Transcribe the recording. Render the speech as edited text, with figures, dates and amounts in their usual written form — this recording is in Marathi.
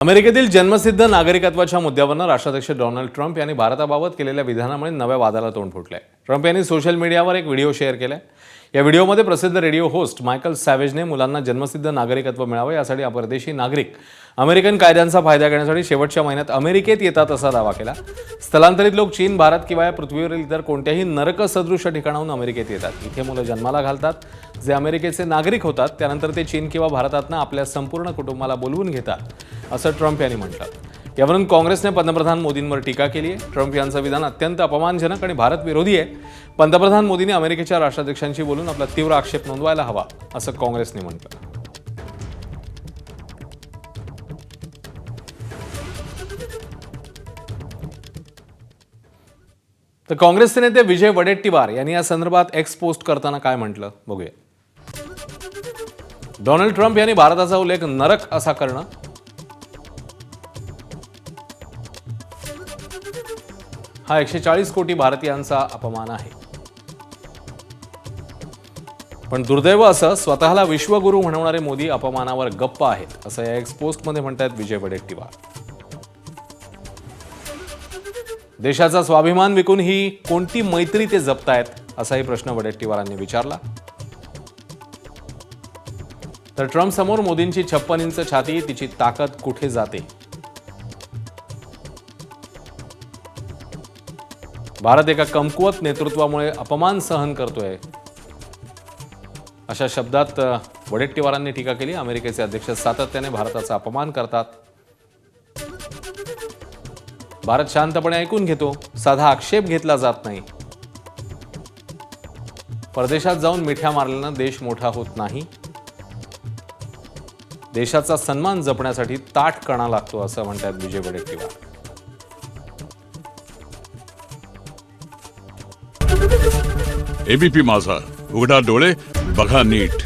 अमेरिकेतील जन्मसिद्ध नागरिकत्वाच्या मुद्द्यावरून राष्ट्राध्यक्ष डोनाल्ड ट्रम्प यांनी भारताबाबत केलेल्या विधानामुळे नव्या वादाला तोंड फुटलंय। ट्रम्प यांनी सोशल मीडियावर एक व्हिडिओ शेअर केलाय। या व्हिडिओमध्ये प्रसिद्ध रेडिओ होस्ट मायकल सॅवेजने मुलांना जन्मसिद्ध नागरिकत्व मिळावे यासाठी परदेशी नागरिक अमेरिकन कायद्यांचा फायदा घेण्यासाठी शेवटच्या महिन्यात अमेरिकेत येतात असा दावा केला। स्थलांतरित लोक चीन, भारत किंवा या पृथ्वीवरील इतर कोणत्याही नरकसदृश ठिकाणाहून अमेरिकेत येतात। इथे मुलं जन्माला घालतात, जे अमेरिकेचे नागरिक होतात, त्यानंतर ते चीन किंवा भारतातनं आपल्या संपूर्ण कुटुंबाला बोलवून घेतात असं ट्रम्प यांनी म्हटलं। यावरून काँग्रेसने पंतप्रधान मोदींवर टीका केली आहे। ट्रम्प यांचं विधान अत्यंत अपमानजनक आणि भारत विरोधी आहे। पंतप्रधान मोदींनी अमेरिकेच्या राष्ट्राध्यक्षांशी बोलून आपला तीव्र आक्षेप नोंदवायला हवा असं काँग्रेसने म्हटलं। तर काँग्रेसचे नेते विजय वडेट्टीवार यांनी या संदर्भात एक्स पोस्ट करताना काय म्हटलं बघूया। डोनाल्ड ट्रम्प यांनी भारताचा उल्लेख नरक असा करणं हा 140 कोटी भारतीयांचा अपमान आहे। पण दुर्दैव असं स्वतःला विश्वगुरू म्हणवणारे मोदी अपमानावर गप्प आहेत असं या एक्स पोस्टमध्ये म्हणतात विजय वडेट्टीवार। देशाचा स्वाभिमान विकून ही कोणती मैत्री ते जपतायत असाही प्रश्न वडेट्टीवारांनी विचारला। तर ट्रम्प समोर मोदींची 56 इंच छाती, तिची ताकद कुठे जाते? भारत एका कमकुवत नेतृत्वामुळे अपमान सहन करतोय अशा शब्दात वडेट्टीवारांनी टीका केली। अमेरिकेचे अध्यक्ष सातत्याने भारताचा अपमान करतात। भारत शांतपणे ऐकून घेतो, साधा आक्षेप घेतला जात नाही। परदेशात जाऊन मिठ्या मारल्यानं देश मोठा होत नाही। देशाचा सन्मान जपण्यासाठी ताठ कणा लागतो असं म्हणतात विजय वडेट्टीवार। एबीपी माझा, उघडा डोळे बघा नीट।